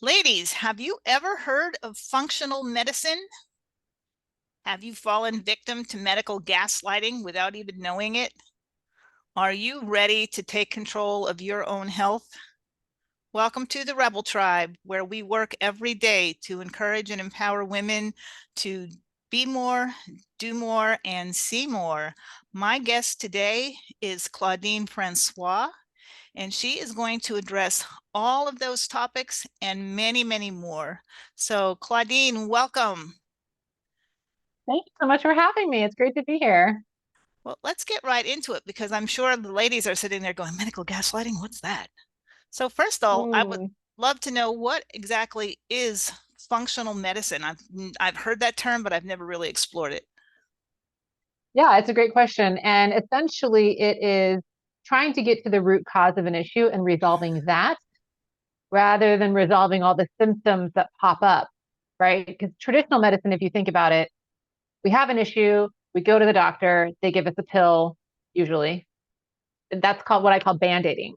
Ladies, have you ever heard of functional medicine? Have you fallen victim to medical gaslighting without even knowing it? Are you ready to take control of your own health? Welcome to the Rebel Tribe, where we work every day to encourage and empower women to be more, do more, and see more. My guest today is Claudine Francois, and she is going to address all of those topics and many, many more. So, Claudine, welcome. Thank you so much for having me. It's great to be here. Well, let's get right into it because I'm sure the ladies are sitting there going, medical gaslighting, what's that? So, first of all, I would Mm, love to know what exactly is functional medicine. I've heard that term, but I've never really explored it. yeah, it's a great question. And essentially, it is trying to get to the root cause of an issue and resolving that rather than resolving all the symptoms that pop up, right? Because traditional medicine, if you think about it, we have an issue, we go to the doctor, they give us a pill, usually. That's called what I call band-aiding,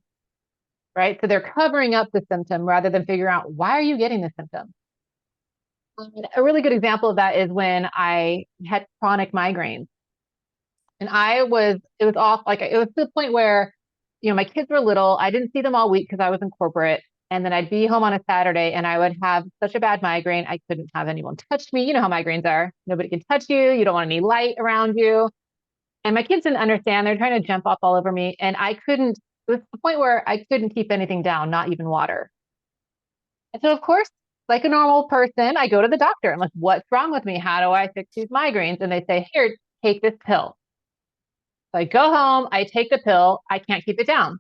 right? So they're covering up the symptom rather than figuring out why are you getting the symptom? And a really good example of that is when I had chronic migraines. And it was off, like it was to the point where, my kids were little. I didn't see them all week because I was in corporate. And then I'd be home on a Saturday and I would have such a bad migraine. I couldn't have anyone touch me. You know how migraines are. Nobody can touch you. You don't want any light around you. And my kids didn't understand. They're trying to jump up all over me. And it was the point where I couldn't keep anything down, not even water. And so, of course, like a normal person, I go to the doctor. I'm like, what's wrong with me? How do I fix these migraines? And they say, here, take this pill. So I go home, I take the pill, I can't keep it down,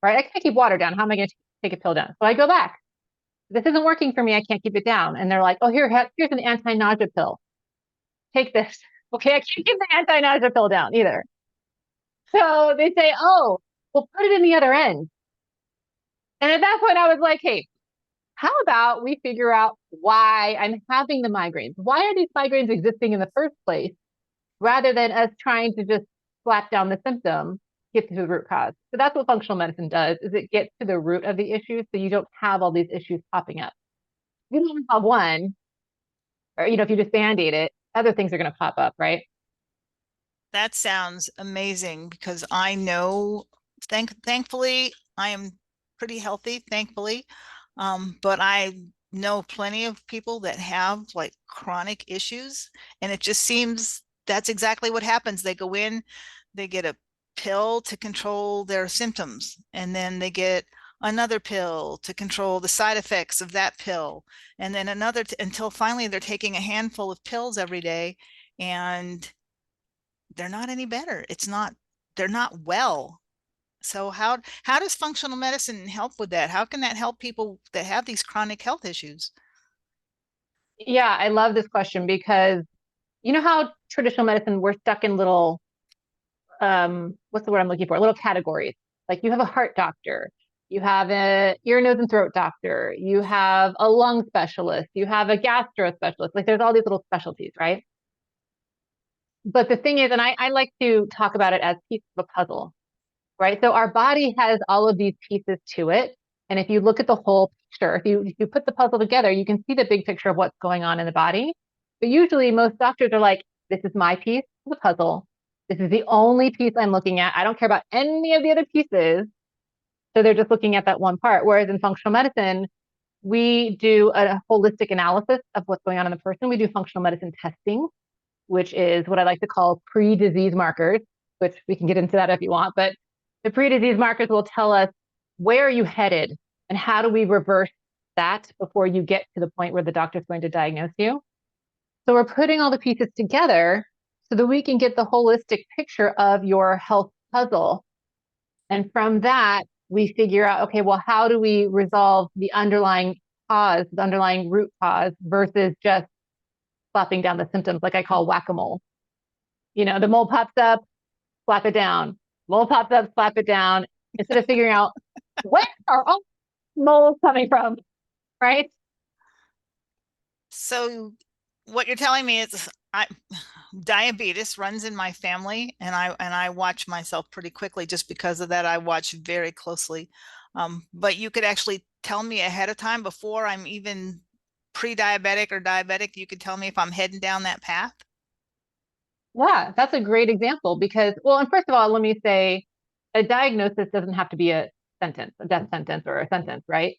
right? I can't keep water down. How am I going to take a pill down? So I go back. This isn't working for me. I can't keep it down. And they're like, oh, here's an anti-nausea pill. Take this. Okay, I can't keep the anti-nausea pill down either. So they say, oh, we'll put it in the other end. And at that point, I was like, hey, how about we figure out why I'm having the migraines? Why are these migraines existing in the first place rather than us trying to just slap down the symptom, get to the root cause. So that's what functional medicine does, is it gets to the root of the issue so you don't have all these issues popping up. If you don't have one, or if you just band-aid it, other things are going to pop up, right? That sounds amazing because I know, thankfully, I am pretty healthy, thankfully. But I know plenty of people that have like chronic issues, and it just seems that's exactly what happens. They go in, they get a pill to control their symptoms, and then they get another pill to control the side effects of that pill, and then another until finally they're taking a handful of pills every day, and they're not any better. They're not well. So how does functional medicine help with that? How can that help people that have these chronic health issues? Yeah, I love this question because you know how traditional medicine, we're stuck in little, what's the word I'm looking for? Little categories. Like you have a heart doctor, you have a ear, nose, and throat doctor, you have a lung specialist, you have a gastro specialist. Like there's all these little specialties, right? But the thing is, and I like to talk about it as pieces of a puzzle, right? So our body has all of these pieces to it. And if you look at the whole picture, if you put the puzzle together, you can see the big picture of what's going on in the body. But usually most doctors are like, this is my piece of the puzzle. This is the only piece I'm looking at. I don't care about any of the other pieces. So they're just looking at that one part. Whereas in functional medicine, we do a holistic analysis of what's going on in the person. We do functional medicine testing, which is what I like to call pre-disease markers, which we can get into that if you want. But the pre-disease markers will tell us where are you headed and how do we reverse that before you get to the point where the doctor's going to diagnose you. So we're putting all the pieces together so that we can get the holistic picture of your health puzzle. And from that, we figure out, okay, well, how do we resolve the underlying cause, the underlying root cause versus just slapping down the symptoms, like I call whack-a-mole. The mole pops up, slap it down. Mole pops up, slap it down. Instead of figuring out where are all moles coming from, right? So what you're telling me is diabetes runs in my family, and I watch myself pretty quickly just because of that. I watch very closely. But you could actually tell me ahead of time before I'm even pre-diabetic or diabetic. You could tell me if I'm heading down that path. Yeah, that's a great example because, well, and first of all, let me say a diagnosis doesn't have to be a sentence, a death sentence or a sentence, right?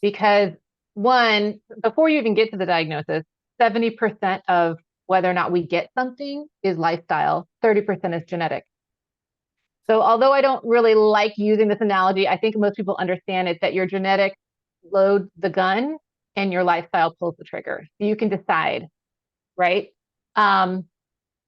Because one, before you even get to the diagnosis, 70% of whether or not we get something is lifestyle, 30% is genetic. So although I don't really like using this analogy, I think most people understand it that your genetics load the gun and your lifestyle pulls the trigger. So you can decide, right? Um,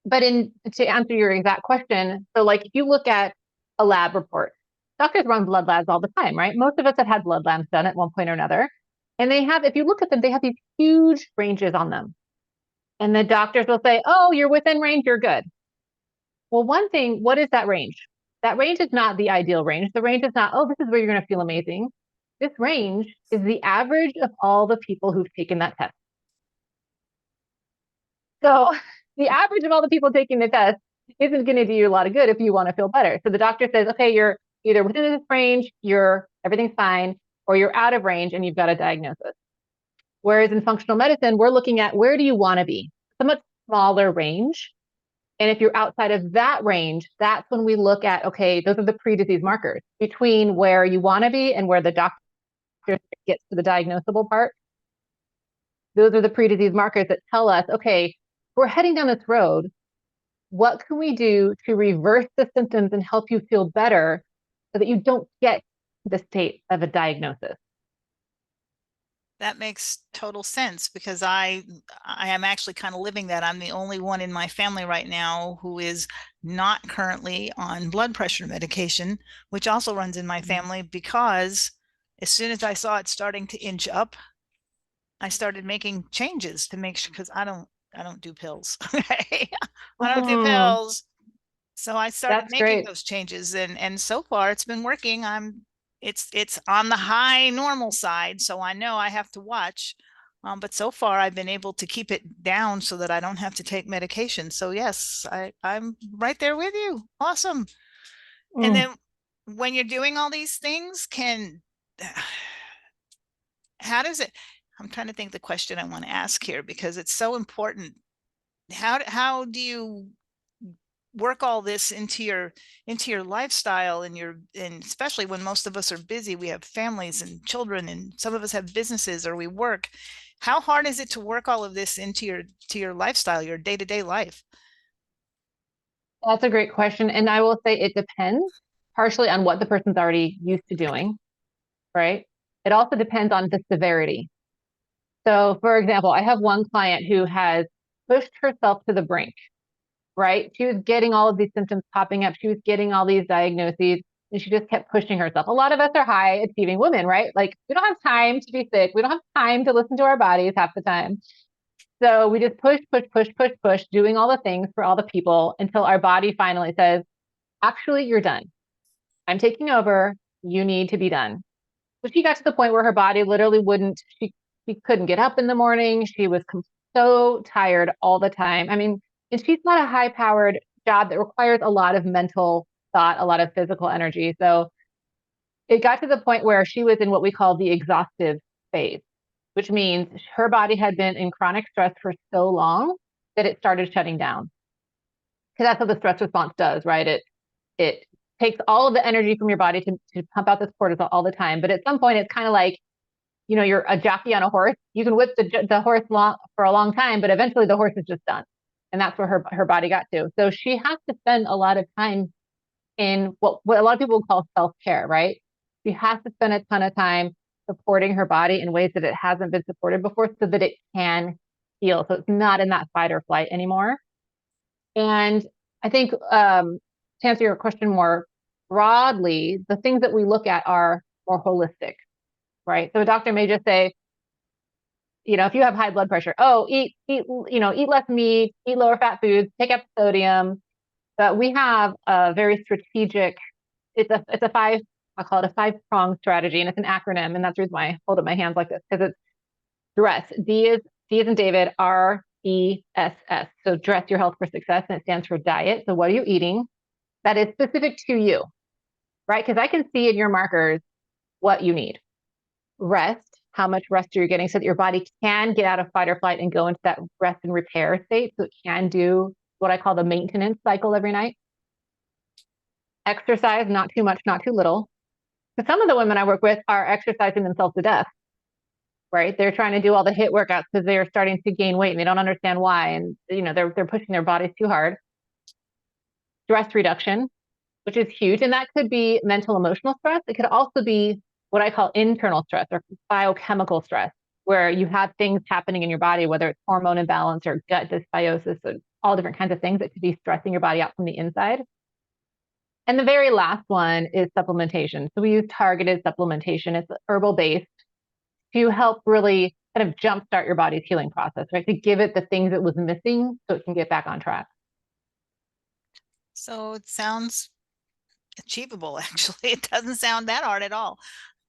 but in to answer your exact question, so like if you look at a lab report, doctors run blood labs all the time, right? Most of us have had blood labs done at one point or another. And they have, if you look at them, they have these huge ranges on them. And the doctors will say, oh, you're within range, you're good. Well, one thing, what is that range? That range is not the ideal range. The range is not, oh, this is where you're going to feel amazing. This range is the average of all the people who've taken that test. So the average of all the people taking the test isn't going to do you a lot of good if you want to feel better. So the doctor says, okay, you're either within this range, you're everything's fine, or you're out of range and you've got a diagnosis. Whereas in functional medicine, we're looking at where do you want to be? It's a much smaller range. And if you're outside of that range, that's when we look at, okay, those are the pre-disease markers between where you want to be and where the doctor gets to the diagnosable part. Those are the pre-disease markers that tell us, okay, we're heading down this road. What can we do to reverse the symptoms and help you feel better so that you don't get the state of a diagnosis? That makes total sense because I am actually kind of living that. I'm the only one in my family right now who is not currently on blood pressure medication, which also runs in my family because as soon as I saw it starting to inch up, I started making changes to make sure because I don't do pills. I don't do Mm, pills. So I started that's making great. those changes and so far it's been working. It's on the high normal side, so I know I have to watch. But so far I've been able to keep it down so that I don't have to take medication. So yes, I'm right there with you. Awesome. And Mm. then when you're doing all these things, how does it, I'm trying to think the question I want to ask here because it's so important. How do you work all this into your lifestyle and your, and especially when most of us are busy, we have families and children and some of us have businesses or we work. How hard is it to work all of this into your lifestyle, your day-to-day life? That's a great question. And I will say it depends partially on what the person's already used to doing, right? It also depends on the severity. So, for example, I have one client who has pushed herself to the brink, right? She was getting all of these symptoms popping up. She was getting all these diagnoses, and she just kept pushing herself. A lot of us are high achieving women, right? Like, we don't have time to be sick. We don't have time to listen to our bodies half the time. So we just push, push, push, push, push, doing all the things for all the people until our body finally says, actually, you're done. I'm taking over. You need to be done. So she got to the point where her body literally wouldn't, she couldn't get up in the morning. She was so tired all the time. I mean, and she's not a high powered job that requires a lot of mental thought, a lot of physical energy. So it got to the point where she was in what we call the exhaustive phase, which means her body had been in chronic stress for so long that it started shutting down. Because that's what the stress response does, right? It takes all of the energy from your body to pump out this cortisol all the time. But at some point, it's kind of like, you know, you're a jockey on a horse. You can whip the horse long, for a long time, but eventually the horse is just done. And that's where her body got to. So she has to spend a lot of time in what a lot of people would call self-care, right? She has to spend a ton of time supporting her body in ways that it hasn't been supported before so that it can heal. So it's not in that fight or flight anymore. And I think to answer your question more broadly, the things that we look at are more holistic, right? So a doctor may just say, you know, if you have high blood pressure, oh, eat less meat, eat lower fat foods, take out the sodium. But we have a very strategic, it's a five, I'll call it a five-pronged strategy, and it's an acronym, and that's the reason why I hold up my hands like this, because it's DRESS. D is in David, RESS. So dress your health for success, and it stands for diet. So what are you eating that is specific to you, right? Because I can see in your markers what you need. Rest, how much rest are you getting so that your body can get out of fight or flight and go into that rest and repair state so it can do what I call the maintenance cycle every night. Exercise, not too much, not too little. Because some of the women I work with are exercising themselves to death, right? They're trying to do all the HIIT workouts because they're starting to gain weight and they don't understand why. And, they're pushing their bodies too hard. Stress reduction, which is huge. And that could be mental, emotional stress. It could also be what I call internal stress or biochemical stress, where you have things happening in your body, whether it's hormone imbalance or gut dysbiosis, or all different kinds of things that could be stressing your body out from the inside. And the very last one is supplementation. So we use targeted supplementation. It's herbal based to help really kind of jumpstart your body's healing process, right? To give it the things it was missing so it can get back on track. So it sounds achievable, actually. It doesn't sound that hard at all.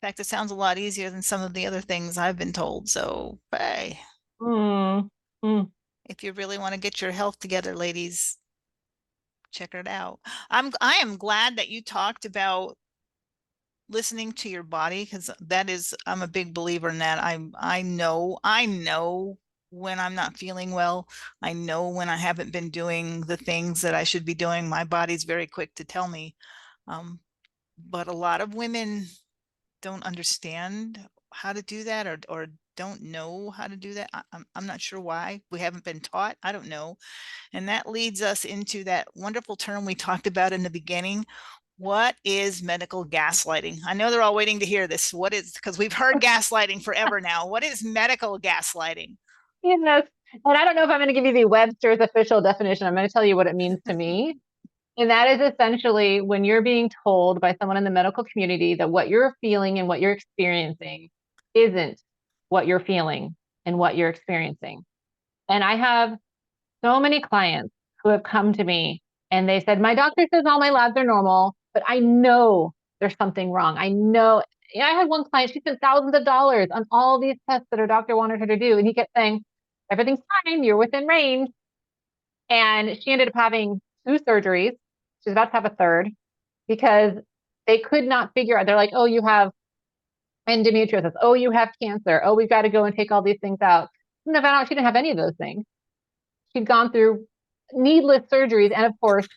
In fact, it sounds a lot easier than some of the other things I've been told. So, hey, Mm, mm. if you really want to get your health together, ladies, check it out. I am glad that you talked about listening to your body, because that is, I'm a big believer in that. I know when I'm not feeling well. I know when I haven't been doing the things that I should be doing. My body's very quick to tell me. Um, but a lot of women don't understand how to do that, or don't know how to do that. I'm not sure why we haven't been taught. I don't know. And that leads us into that wonderful term we talked about in the beginning. What is medical gaslighting? I know they're all waiting to hear this. What is, because we've heard gaslighting forever now. What is medical gaslighting? Yes. And I don't know if I'm going to give you the Webster's official definition. I'm going to tell you what it means to me. And that is essentially when you're being told by someone in the medical community that what you're feeling and what you're experiencing isn't what you're feeling and what you're experiencing. And I have so many clients who have come to me and they said, my doctor says all my labs are normal, but I know there's something wrong. I know. I had one client, she spent thousands of dollars on all these tests that her doctor wanted her to do. And he kept saying, everything's fine, you're within range. And she ended up having two surgeries. She's about to have a third because they could not figure out. They're like, oh, you have endometriosis. Oh, you have cancer. Oh, we've got to go and take all these things out. And I found out she didn't have any of those things. She'd gone through needless surgeries. And of course,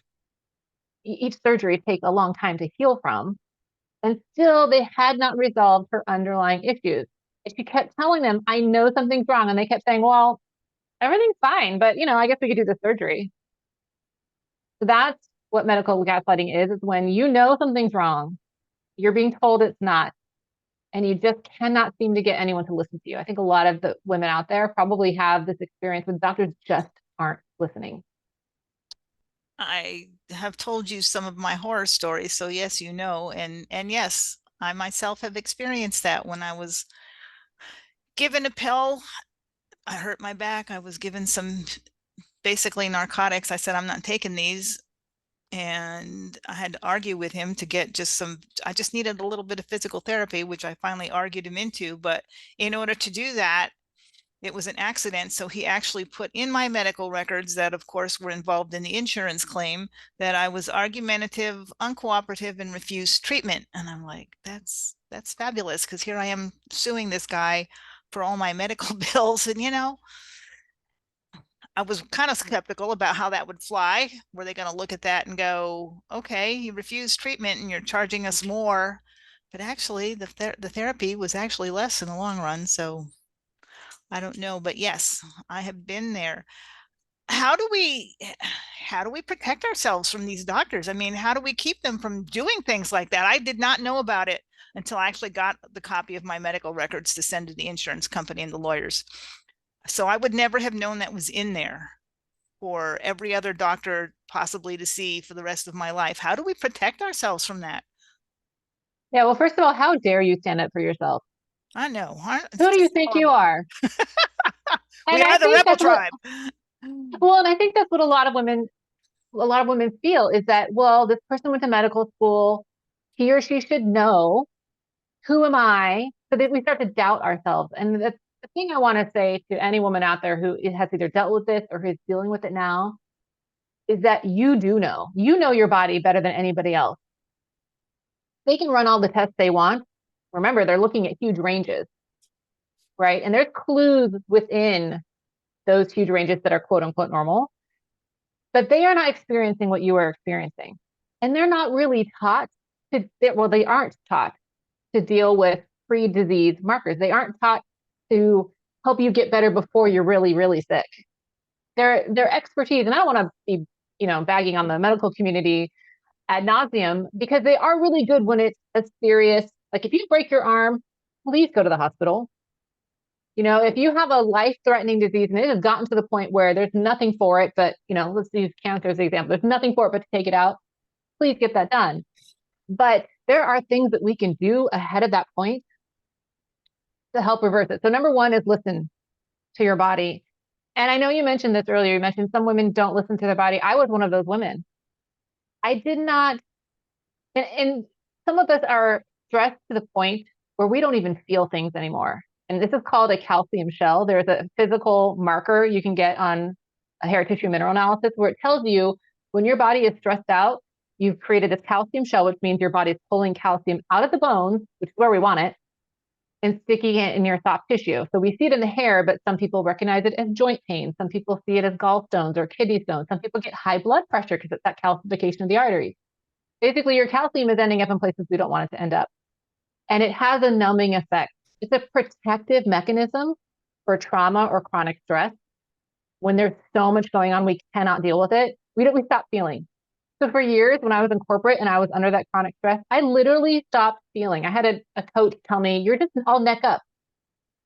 each surgery takes a long time to heal from. And still, they had not resolved her underlying issues. And she kept telling them, I know something's wrong. And they kept saying, well, everything's fine, but I guess we could do the surgery. So that's what medical gaslighting is when you know something's wrong, you're being told it's not, and you just cannot seem to get anyone to listen to you. I think a lot of the women out there probably have this experience when doctors just aren't listening. I have told you some of my horror stories, so yes, and yes, I myself have experienced that. When I was given a pill, I hurt my back. I was given some basically narcotics. I said, I'm not taking these. And I had to argue with him to get I just needed a little bit of physical therapy, which I finally argued him into. But in order to do that, it was an accident. So he actually put in my medical records that, of course, were involved in the insurance claim, that I was argumentative, uncooperative, and refused treatment. And I'm like, that's fabulous, because here I am suing this guy for all my medical bills. And I was kind of skeptical about how that would fly. Were they going to look at that and go, okay, you refused treatment and you're charging us more? But actually, the therapy was actually less in the long run. So I don't know. But yes, I have been there. How do we how do we protect ourselves from these doctors? I mean, how do we keep them from doing things like that? I did not know about it until I actually got the copy of my medical records to send to the insurance company and the lawyers. So I would never have known that was in there for every other doctor possibly to see for the rest of my life. How do we protect ourselves from that? Yeah, well, first of all, how dare you stand up for yourself? I know. Who It's do you just think you horrible. are? We And I are the think rebel that's what, tribe. well, and I think that's what a lot of women feel is that, well, this person went to medical school, he or she should know. Who am I? So that we start to doubt ourselves. And that's the thing I want to say to any woman out there who has either dealt with this or who's dealing with it now is that you do know. You know your body better than anybody else. They can run all the tests they want, Remember, they're looking at huge ranges, right? And there's clues within those huge ranges that are quote unquote normal, but they are not experiencing what you are experiencing. And they're not really taught to, well, they aren't taught to deal with pre-disease markers. They aren't taught to help you get better before you're really, really sick. Their expertise, and I don't want to be, bagging on the medical community ad nauseum because they are really good when it's a serious, like if you break your arm, please go to the hospital. If you have a life-threatening disease and it has gotten to the point where there's nothing for it, but let's use cancer as an example. There's nothing for it but to take it out. Please get that done. But there are things that we can do ahead of that point to help reverse it. So number one is listen to your body. And I know you mentioned this earlier. You mentioned some women don't listen to their body. I was one of those women. I did not, and some of us are stressed to the point where we don't even feel things anymore. And this is called a calcium shell. There's a physical marker you can get on a hair tissue mineral analysis where it tells you when your body is stressed out, you've created this calcium shell, which means your body is pulling calcium out of the bones, which is where we want it, and sticking it in your soft tissue. So we see it in the hair, but some people recognize it as joint pain. Some people see it as gallstones or kidney stones. Some people get high blood pressure because it's that calcification of the arteries. Basically, your calcium is ending up in places we don't want it to end up. And it has a numbing effect. It's a protective mechanism for trauma or chronic stress. When there's so much going on, we cannot deal with it. We stop feeling. So for years, when I was in corporate and I was under that chronic stress, I literally stopped feeling. I had a coach tell me, "You're just all neck up.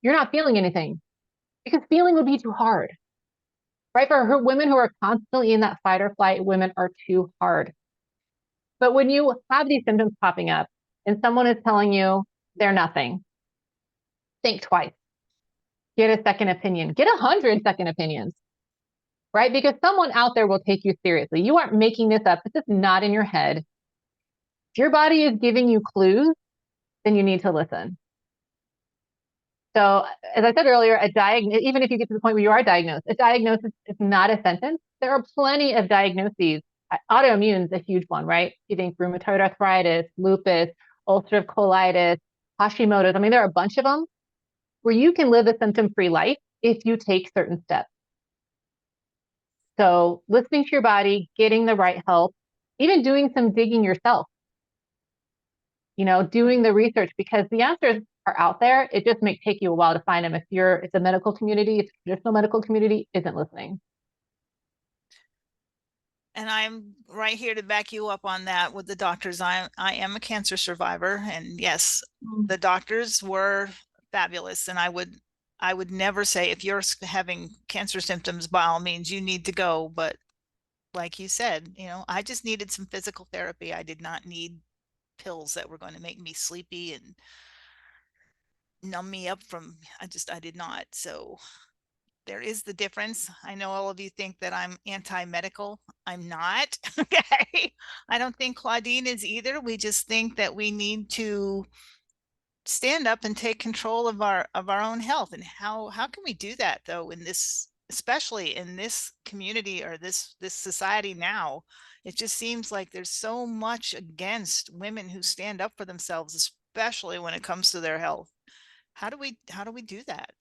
You're not feeling anything," because feeling would be too hard, right? For her, women who are constantly in that fight or flight, women are too hard. But when you have these symptoms popping up and someone is telling you they're nothing, think twice. Get a second opinion. Get 100 second opinions, right? Because someone out there will take you seriously. You aren't making this up. This is not in your head. If your body is giving you clues, then you need to listen. So, as I said earlier, even if you get to the point where you are diagnosed, a diagnosis is not a sentence. There are plenty of diagnoses. Autoimmune is a huge one, right? You think rheumatoid arthritis, lupus, ulcerative colitis, Hashimoto's. I mean, there are a bunch of them where you can live a symptom-free life if you take certain steps. So, listening to your body, getting the right help, even doing some digging yourself, doing the research because the answers are out there. It just may take you a while to find them if it's a medical community, if the traditional medical community isn't listening. And I'm right here to back you up on that with the doctors. I am a cancer survivor, and yes, the doctors were fabulous. And I would never say if you're having cancer symptoms, by all means, you need to go. But like you said, I just needed some physical therapy. I did not need pills that were going to make me sleepy and numb me up from, I did not. So there is the difference. I know all of you think that I'm anti-medical. I'm not. Okay. I don't think Claudine is either. We just think that we need to stand up and take control of our own health. And how can we do that though in this, especially in this community or this society now? It just seems like there's so much against women who stand up for themselves, especially when it comes to their health. How do we do that?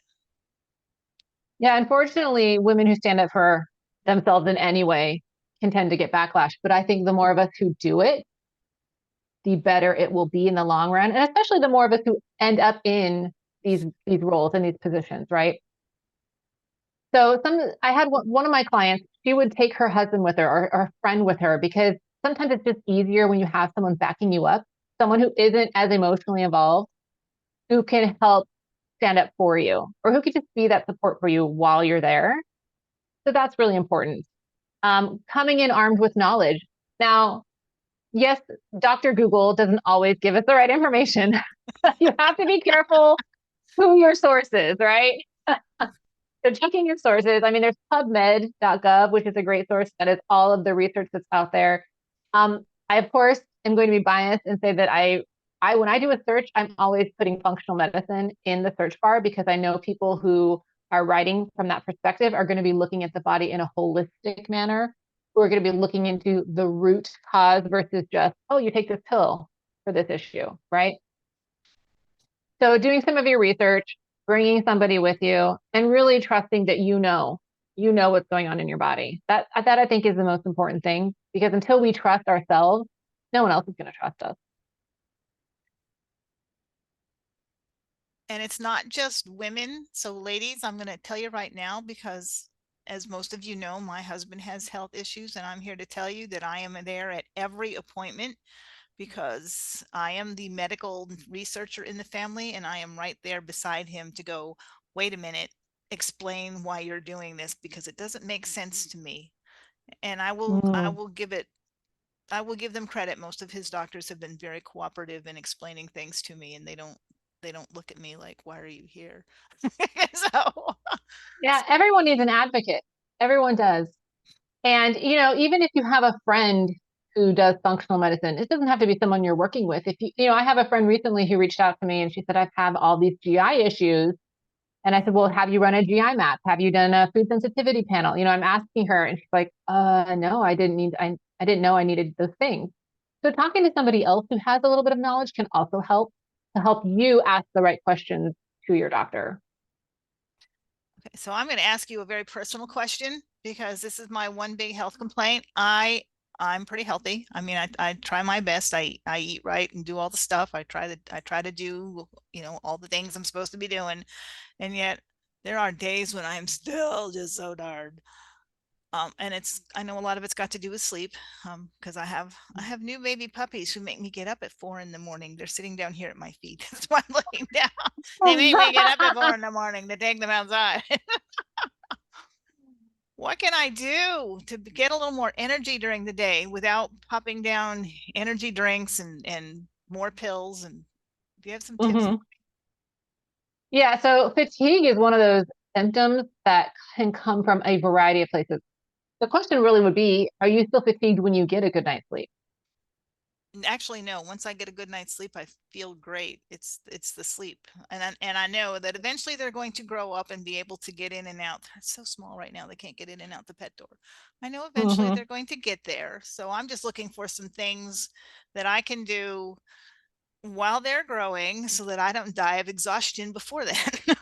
Yeah, unfortunately, women who stand up for themselves in any way can tend to get backlash. But I think the more of us who do it, the better it will be in the long run. And especially the more of us who end up in these roles and these positions, right? So I had one of my clients, she would take her husband with her or a friend with her because sometimes it's just easier when you have someone backing you up, someone who isn't as emotionally involved, who can help stand up for you or who could just be that support for you while you're there. So that's really important. Coming in armed with knowledge. Now, yes, Dr. Google doesn't always give us the right information. You have to be careful who your source is, right? So checking your sources. I mean, there's PubMed.gov, which is a great source that is all of the research that's out there. I of course am going to be biased and say that I when I do a search, I'm always putting functional medicine in the search bar because I know people who are writing from that perspective are going to be looking at the body in a holistic manner, who are going to be looking into the root cause versus just, oh, you take this pill for this issue, right? So doing some of your research, bringing somebody with you, and really trusting that you know what's going on in your body. That I think is the most important thing because until we trust ourselves, no one else is going to trust us. And it's not just women. So, ladies, I'm going to tell you right now because, as most of you know, my husband has health issues, and I'm here to tell you that I am there at every appointment because I am the medical researcher in the family, and I am right there beside him to go, wait a minute, explain why you're doing this because it doesn't make sense to me. And I Mm. will give it I will give them credit. Most of his doctors have been very cooperative in explaining things to me, and they don't look at me like, "Why are you here?" So, Yeah, everyone needs an advocate. Everyone does. And, even if you have a friend who does functional medicine, it doesn't have to be someone you're working with. If I have a friend recently who reached out to me and she said, I've had all these GI issues. And I said, well, have you run a GI map? Have you done a food sensitivity panel? I'm asking her and she's like, no, I didn't know I needed those things. So talking to somebody else who has a little bit of knowledge can also help to help you ask the right questions to your doctor. okay, so I'm going to ask you a very personal question because this is my one big health complaint. I'm pretty healthy. I mean, I try my best. I eat right and do all the stuff. I try to do, all the things I'm supposed to be doing. And yet there are days when I'm still just so tired. And I know a lot of it's got to do with sleep, because I have new baby puppies who make me get up at 4 in the morning. They're sitting down here at my feet. That's why I'm looking down. They make me get up at 4 in the morning to take them outside. What can I do to get a little more energy during the day without popping down energy drinks and more pills? And do you have some tips? Hmm. Yeah, so fatigue is one of those symptoms that can come from a variety of places. The question really would be, are you still fatigued when you get a good night's sleep? Actually, no. Once I get a good night's sleep, I feel great. It's the sleep, and I know that eventually they're going to grow up and be able to get in and out. They're so small right now; they can't get in and out the pet door. I know eventually Hmm. they're going to get there. So I'm just looking for some things that I can do while they're growing, so that I don't die of exhaustion before then.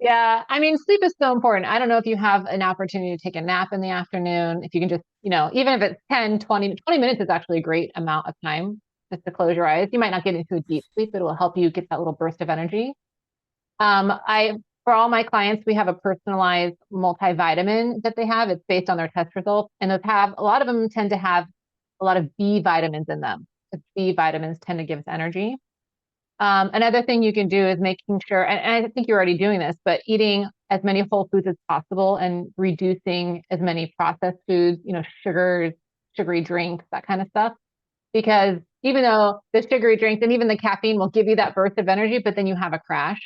Yeah, I mean, sleep is so important. I don't know if you have an opportunity to take a nap in the afternoon, if you can just, even if it's 10, 20 minutes is actually a great amount of time just to close your eyes. You might not get into a deep sleep, but it will help you get that little burst of energy. For all my clients, we have a personalized multivitamin that they have. It's based on their test results, and those have a lot of them tend to have a lot of B vitamins in them. Because B vitamins tend to give us energy. Another thing you can do is making sure, and I think you're already doing this, but eating as many whole foods as possible and reducing as many processed foods, sugars, sugary drinks, that kind of stuff. Because even though the sugary drinks and even the caffeine will give you that burst of energy, but then you have a crash.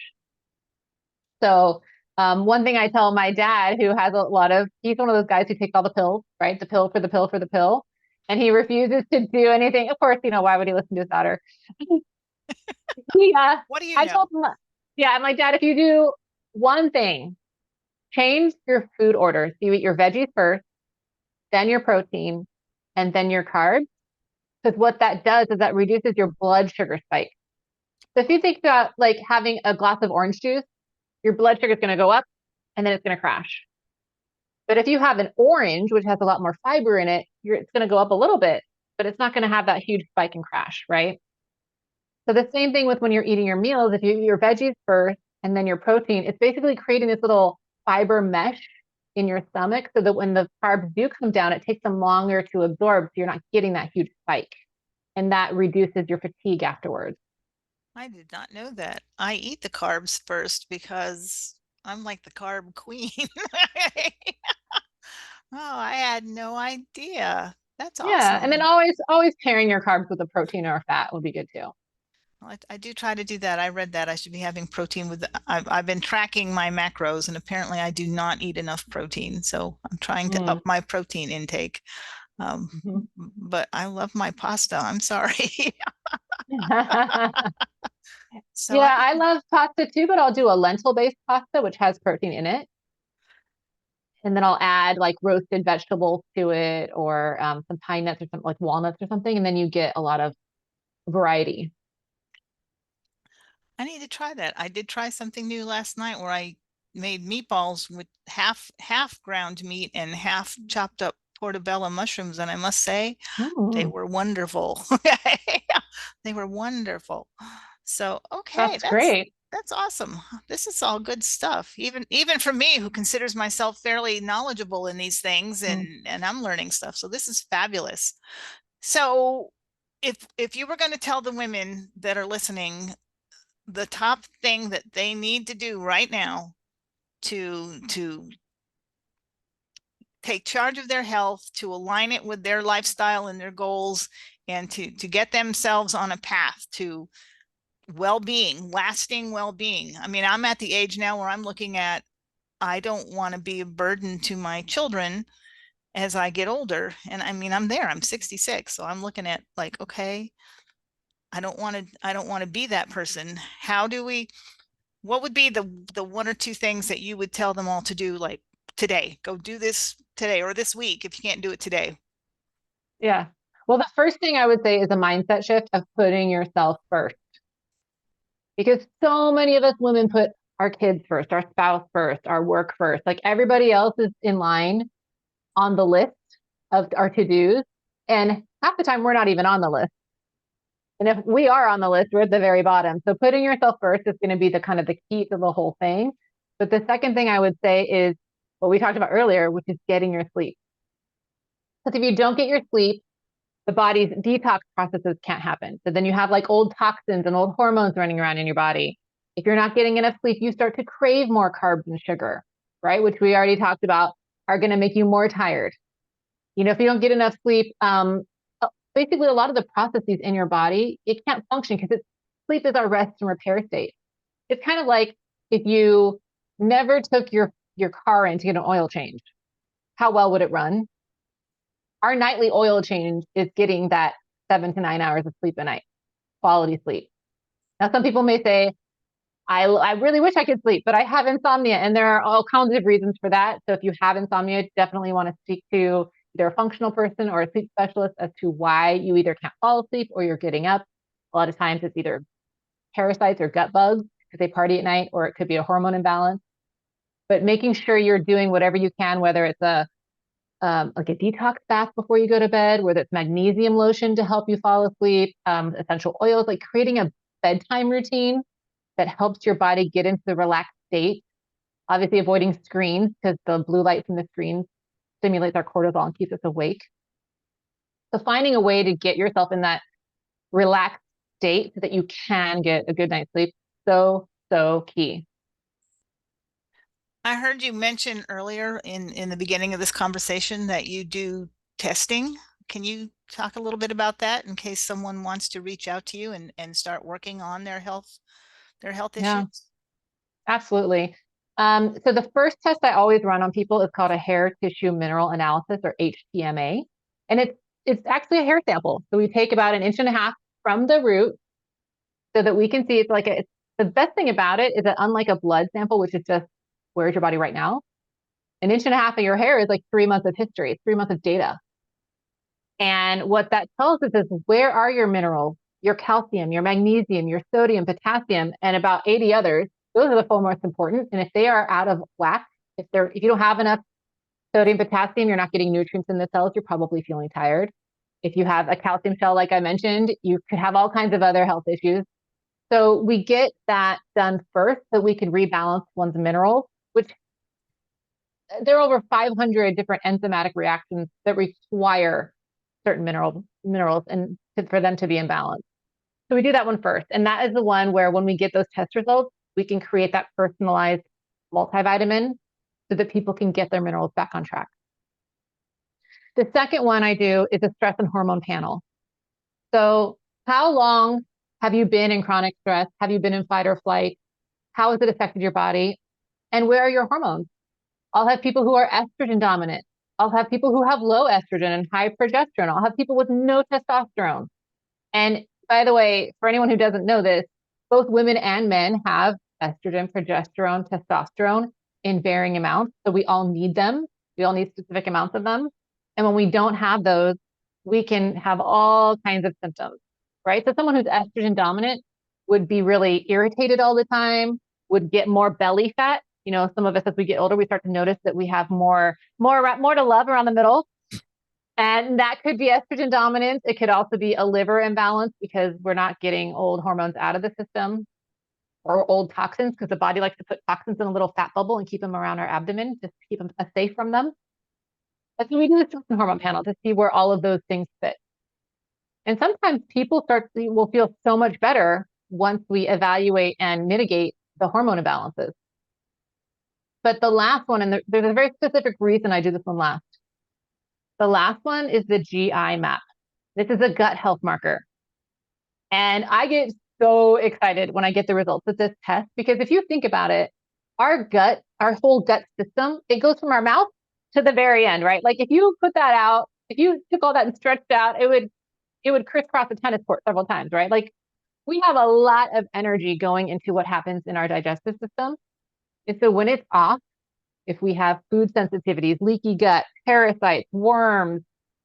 So, one thing I tell my dad, who has he's one of those guys who takes all the pills, right? The pill for the pill for the pill. And he refuses to do anything. Of course, why would he listen to his daughter? Yeah, What do you I know? told him, yeah, I'm like, Dad, if you do one thing, change your food order. So you eat your veggies first, then your protein, and then your carbs. Because what that does is that reduces your blood sugar spike. So if you think about like having a glass of orange juice, your blood sugar is going to go up and then it's going to crash. But if you have an orange, which has a lot more fiber in it, it's going to go up a little bit, but it's not going to have that huge spike and crash, right? So the same thing with when you're eating your meals, if you eat your veggies first and then your protein, it's basically creating this little fiber mesh in your stomach so that when the carbs do come down, it takes them longer to absorb. So you're not getting that huge spike. And that reduces your fatigue afterwards. I did not know that. I eat the carbs first because I'm like the carb queen. Oh, I had no idea. That's Yeah. And then awesome. always pairing your carbs with a protein or a fat would be good too. Well, I do try to do that. I read that I should be having protein with, I've been tracking my macros, and apparently I do not eat enough protein. So I'm trying to up Mm. my protein intake. Mhm. But I love my pasta. I'm sorry. So Yeah, I love pasta too, but I'll do a lentil-based pasta, which has protein in it. And then I'll add like roasted vegetables to it or some pine nuts or something like walnuts or something. And then you get a lot of variety. I need to try that. I did try something new last night where I made meatballs with half ground meat and half chopped up portobello mushrooms, and I must say they Mm, were wonderful. They were wonderful. So, okay, that's great. that's awesome. This is all good stuff. Even for me who considers myself fairly knowledgeable in these things, Mm. and I'm learning stuff. So this is fabulous. So if you were going to tell the women that are listening the top thing that they need to do right now to take charge of their health, to align it with their lifestyle and their goals, and to get themselves on a path to well-being, lasting well-being. I mean, I'm at the age now where I'm looking at, I don't want to be a burden to my children as I get older. And I mean, I'm there, I'm 66. So I'm looking at like, okay, I don't want to be that person. How do we, what would be the one or two things that you would tell them all to do, like today? Go do this today or this week if you can't do it today. Yeah. Well, the first thing I would say is a mindset shift of putting yourself first. Because so many of us women put our kids first, our spouse first, our work first. Like everybody else is in line on the list of our to-dos. And half the time we're not even on the list. And if we are on the list, we're at the very bottom. So putting yourself first is going to be the kind of the key to the whole thing. But the second thing I would say is what we talked about earlier, which is getting your sleep. Because if you don't get your sleep, the body's detox processes can't happen. So then you have like old toxins and old hormones running around in your body. If you're not getting enough sleep, you start to crave more carbs and sugar, right? Which we already talked about are going to make you more tired. You know, if you don't get enough sleep, basically a lot of the processes in your body, it can't function because sleep is our rest and repair state. It's kind of like if you never took your car in to get an oil change, how well would it run? Our nightly oil change is getting that 7 to 9 hours of sleep a night, quality sleep. Now, some people may say, I really wish I could sleep, but I have insomnia, and there are all kinds of reasons for that. So if you have insomnia, definitely want to speak to either a functional person or a sleep specialist as to why you either can't fall asleep or you're getting up. A lot of times it's either parasites or gut bugs because they party at night, or it could be a hormone imbalance. But making sure you're doing whatever you can, whether it's a like a detox bath before you go to bed, whether it's magnesium lotion to help you fall asleep, essential oils, like creating a bedtime routine that helps your body get into the relaxed state. Obviously, avoiding screens because the blue light from the screens stimulates our cortisol and keeps us awake. So, finding a way to get yourself in that relaxed state so that you can get a good night's sleep, so key. I heard you mention earlier in the beginning of this conversation that you do testing. Can you talk a little bit about that in case someone wants to reach out to you and start working on their health Yeah, issues? absolutely. So the first test I always run on people is called a hair tissue mineral analysis, or HTMA. And it's actually a hair sample. So we take about an inch and a half from the root so that we can see it's the best thing about it is that unlike a blood sample, which is just where's your body right now, an inch and a half of your hair is like 3 months of history, 3 months of data. And what that tells us is where are your minerals, your calcium, your magnesium, your sodium, potassium, and about 80 others. Those are the four most important. And if they are out of whack, if you don't have enough sodium, potassium, you're not getting nutrients in the cells, you're probably feeling tired. If you have a calcium shell, like I mentioned, you could have all kinds of other health issues. So we get that done first so we can rebalance one's minerals, which there are over 500 different enzymatic reactions that require certain minerals and for them to be in balance. So we do that one first. And that is the one where when we get those test results, we can create that personalized multivitamin so that people can get their minerals back on track. The second one I do is a stress and hormone panel. So how long have you been in chronic stress? Have you been in fight or flight? How has it affected your body? And where are your hormones? I'll have people who are estrogen dominant. I'll have people who have low estrogen and high progesterone. I'll have people with no testosterone. And by the way, for anyone who doesn't know this, both women and men have estrogen, progesterone, testosterone in varying amounts. So we all need them. We all need specific amounts of them. And when we don't have those, we can have all kinds of symptoms, right? So someone who's estrogen dominant would be really irritated all the time, would get more belly fat. You know, some of us as we get older, we start to notice that we have more to love around the middle. And that could be estrogen dominance. It could also be a liver imbalance because we're not getting old hormones out of the system or old toxins because the body likes to put toxins in a little fat bubble and keep them around our abdomen just to keep them safe from them. That's what we do the hormone panel to see where all of those things fit. And sometimes people will feel so much better once we evaluate and mitigate the hormone imbalances. But the last one, and there's a very specific reason I do this one last. The last one is the GI map. This is a gut health marker. And I get so excited when I get the results of this test because if you think about it, our whole gut system, it goes from our mouth to the very end, right? Like if you put that out, if you took all that and stretched out, it would crisscross a tennis court several times, right? Like we have a lot of energy going into what happens in our digestive system. And so when it's off, if we have food sensitivities, leaky gut, parasites, worms,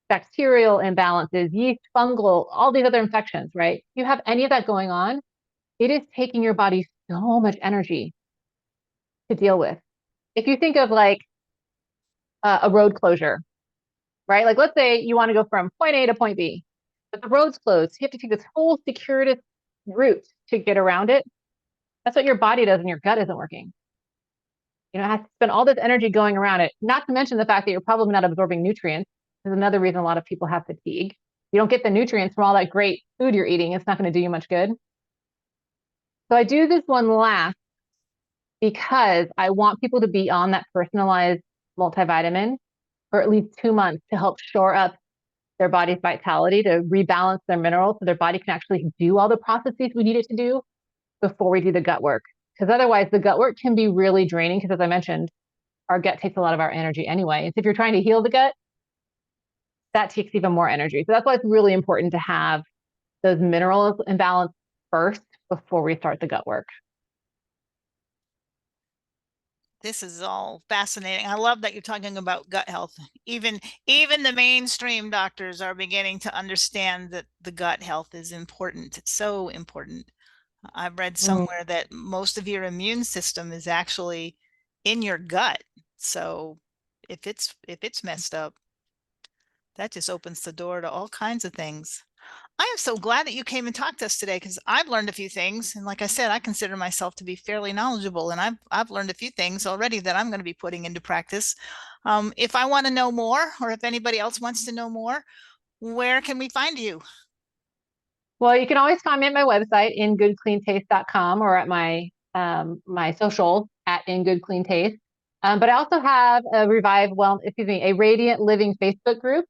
bacterial imbalances, yeast, fungal, all these other infections, right? You have any of that going on, it is taking your body so much energy to deal with. If you think of like a road closure, right? Like let's say you want to go from point A to point B, but the road's closed. You have to take this whole circuitous route to get around it. That's what your body does when your gut isn't working. You know, it has to spend all this energy going around it, not to mention the fact that you're probably not absorbing nutrients. Is another reason a lot of people have fatigue. You don't get the nutrients from all that great food you're eating. It's not going to do you much good. So I do this one last because I want people to be on that personalized multivitamin for at least 2 months to help shore up their body's vitality, to rebalance their minerals so their body can actually do all the processes we need it to do before we do the gut work. Because otherwise, the gut work can be really draining. Because as I mentioned, our gut takes a lot of our energy anyway. And so if you're trying to heal the gut, that takes even more energy. So that's why it's really important to have those minerals in balance first before we start the gut work. This is all fascinating. I love that you're talking about gut health. Even the mainstream doctors are beginning to understand that the gut health is important. It's so important. I've read Mm. somewhere that most of your immune system is actually in your gut. So if it's messed up, that just opens the door to all kinds of things. I am so glad that you came and talked to us today because I've learned a few things. And like I said, I consider myself to be fairly knowledgeable, and I've learned a few things already that I'm going to be putting into practice. If I want to know more, or if anybody else wants to know more, where can we find you? Well, you can always find me at my website, ingoodcleantaste.com, or at my social at ingoodcleantaste. But I also have a Radiant Living Facebook group.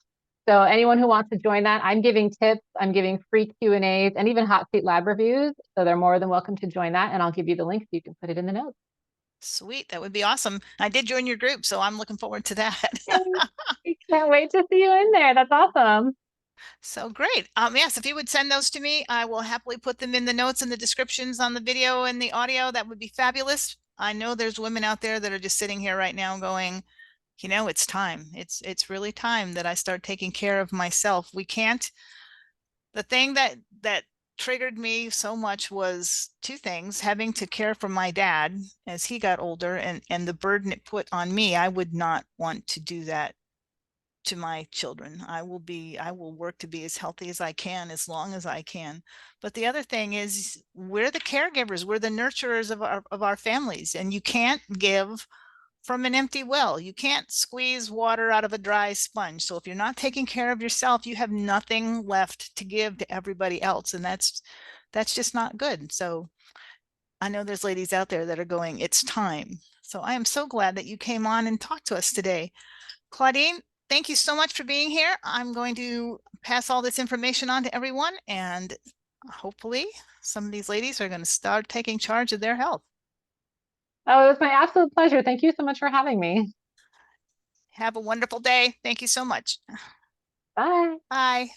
So anyone who wants to join that, I'm giving tips, I'm giving free Q&As, and even hot seat lab reviews. So they're more than welcome to join that, and I'll give you the link so you can put it in the notes. Sweet, that would be awesome. I did join your group, so I'm looking forward to that. I can't wait to see you in there. That's awesome. So great. Yes, if you would send those to me, I will happily put them in the notes and the descriptions on the video and the audio. That would be fabulous. I know there's women out there that are just sitting here right now going, it's time. It's really time that I start taking care of myself. We can't. The thing that triggered me so much was two things: having to care for my dad as he got older, and the burden it put on me. I would not want to do that to my children. I will work to be as healthy as I can, as long as I can. But the other thing is, we're the caregivers, we're the nurturers of our families, and you can't give from an empty well. You can't squeeze water out of a dry sponge. So if you're not taking care of yourself, you have nothing left to give to everybody else, and that's just not good. So I know there's ladies out there that are going, it's time. So I am so glad that you came on and talked to us today. Claudine, thank you so much for being here. I'm going to pass all this information on to everyone, and hopefully some of these ladies are going to start taking charge of their health. Oh, it was my absolute pleasure. Thank you so much for having me. Have a wonderful day. Thank you so much. Bye. Bye.